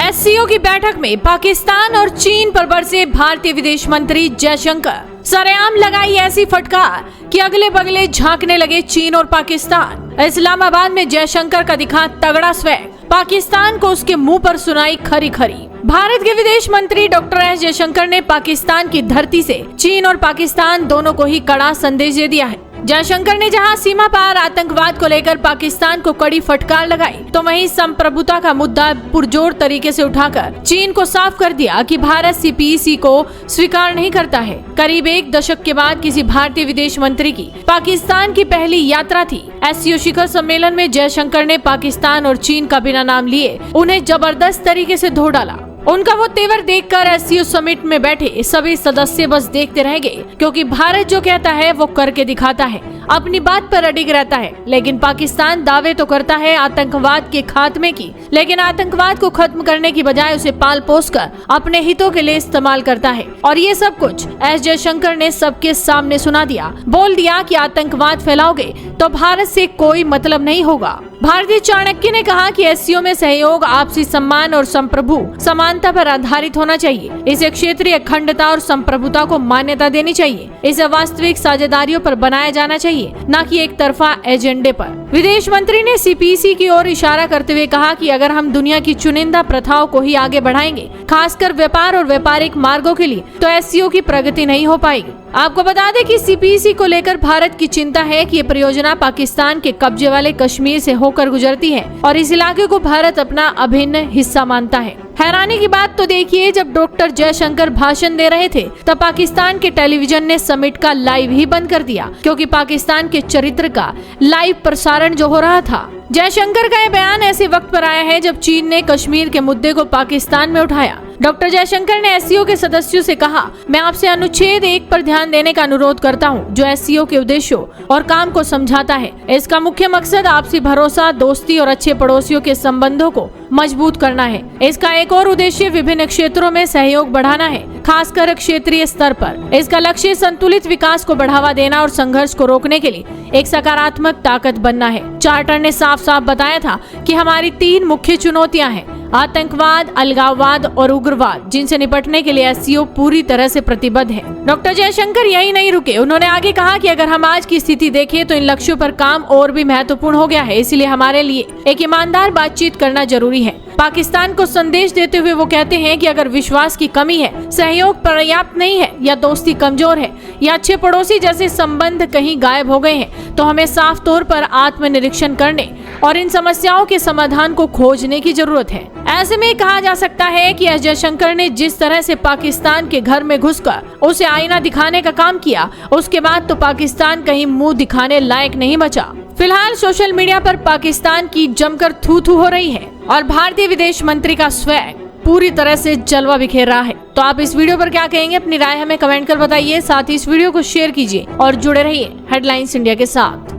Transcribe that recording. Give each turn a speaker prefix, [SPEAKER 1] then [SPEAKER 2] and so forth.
[SPEAKER 1] SCO की बैठक में पाकिस्तान और चीन पर बरसे भारतीय विदेश मंत्री जयशंकर। सरेआम लगाई ऐसी फटकार कि अगले बगले झांकने लगे चीन और पाकिस्तान। इस्लामाबाद में जयशंकर का दिखा तगड़ा स्वैग, पाकिस्तान को उसके मुंह पर सुनाई खरी खरी। भारत के विदेश मंत्री डॉक्टर एस जयशंकर ने पाकिस्तान की धरती से चीन और पाकिस्तान दोनों को ही कड़ा संदेश दे दिया है। जयशंकर ने जहां सीमा पार आतंकवाद को लेकर पाकिस्तान को कड़ी फटकार लगाई, तो वहीं संप्रभुता का मुद्दा पुरजोर तरीके से उठाकर चीन को साफ कर दिया कि भारत सीपीईसी को स्वीकार नहीं करता है। करीब एक दशक के बाद किसी भारतीय विदेश मंत्री की पाकिस्तान की पहली यात्रा थी। एससीओ शिखर सम्मेलन में जयशंकर ने पाकिस्तान और चीन का बिना नाम लिए उन्हें जबरदस्त तरीके से धो डाला। उनका वो तेवर देखकर एससीओ समिट में बैठे सभी सदस्य बस देखते रह गए, क्योंकि भारत जो कहता है वो करके दिखाता है, अपनी बात पर अडिग रहता है। लेकिन पाकिस्तान दावे तो करता है आतंकवाद के खात्मे की, लेकिन आतंकवाद को खत्म करने की बजाय उसे पाल पोस कर अपने हितों के लिए इस्तेमाल करता है। और ये सब कुछ एस जयशंकर ने सबके सामने सुना दिया, बोल दिया कि आतंकवाद फैलाओगे तो भारत से कोई मतलब नहीं होगा। भारतीय चाणक्य ने कहा कि एससीओ में सहयोग, आपसी सम्मान और संप्रभु समानता पर आधारित होना चाहिए। इसे क्षेत्रीय अखंडता और संप्रभुता को मान्यता देनी चाहिए। इसे वास्तविक साझेदारियों पर बनाया जाना चाहिए, न कि एक तरफा एजेंडे पर। विदेश मंत्री ने सीपीसी की ओर इशारा करते हुए कहा कि अगर हम दुनिया की चुनिंदा प्रथाओं को ही आगे बढ़ाएंगे, खासकर व्यापार और व्यापारिक मार्गों के लिए, तो एससीओ की प्रगति नहीं हो पाएगी। आपको बता दें कि सीपीसी को लेकर भारत की चिंता है कि ये परियोजना पाकिस्तान के कब्जे वाले कश्मीर से होकर गुजरती है और इस इलाके को भारत अपना अभिन्न हिस्सा मानता है। हैरानी की बात तो देखिए, जब डॉक्टर जयशंकर भाषण दे रहे थे तब पाकिस्तान के टेलीविजन ने समिट का लाइव ही बंद कर दिया, क्योंकि पाकिस्तान के चरित्र का लाइव प्रसारण जो हो रहा था। जयशंकर का यह बयान ऐसे वक्त पर आया है जब चीन ने कश्मीर के मुद्दे को पाकिस्तान में उठाया। डॉक्टर जयशंकर ने एससीओ के सदस्यों से कहा, मैं आपसे अनुच्छेद 1 पर ध्यान देने का अनुरोध करता हूं, जो एससीओ के उद्देश्यों और काम को समझाता है। इसका मुख्य मकसद आपसी भरोसा, दोस्ती और अच्छे पड़ोसियों के संबंधों को मजबूत करना है। इसका एक और उद्देश्य विभिन्न क्षेत्रों में सहयोग बढ़ाना है, खासकर क्षेत्रीय स्तर पर। इसका लक्ष्य संतुलित विकास को बढ़ावा देना और संघर्ष को रोकने के लिए एक सकारात्मक ताकत बनना है। चार्टर ने साफ साफ बताया था कि हमारी 3 मुख्य चुनौतियां हैं: आतंकवाद, अलगाववाद और उग्रवाद, जिनसे निपटने के लिए एससीओ पूरी तरह से प्रतिबद्ध है। डॉक्टर जयशंकर यही नहीं रुके, उन्होंने आगे कहा कि अगर हम आज की स्थिति देखें तो इन लक्ष्यों पर काम और भी महत्वपूर्ण हो गया है। इसलिए हमारे लिए एक ईमानदार बातचीत करना जरूरी है। पाकिस्तान को संदेश देते हुए वो कहते हैं कि अगर विश्वास की कमी है, सहयोग पर्याप्त नहीं है, या दोस्ती कमजोर है, या अच्छे पड़ोसी जैसे संबंध कहीं गायब हो गए हैं, तो हमें साफ तौर पर आत्मनिरीक्षण करने और इन समस्याओं के समाधान को खोजने की जरूरत है। ऐसे में कहा जा सकता है कि एस जयशंकर ने जिस तरह से पाकिस्तान के घर में घुसकर उसे आईना दिखाने का काम किया, उसके बाद तो पाकिस्तान कहीं मुंह दिखाने लायक नहीं बचा। फिलहाल सोशल मीडिया पर पाकिस्तान की जमकर थू-थू हो रही है और भारतीय विदेश मंत्री का स्वैग पूरी तरह से जलवा बिखेर रहा है। तो आप इस वीडियो पर क्या कहेंगे, अपनी राय हमें कमेंट कर बताइए। साथ ही इस वीडियो को शेयर कीजिए और जुड़े रहिए हेडलाइंस इंडिया के साथ।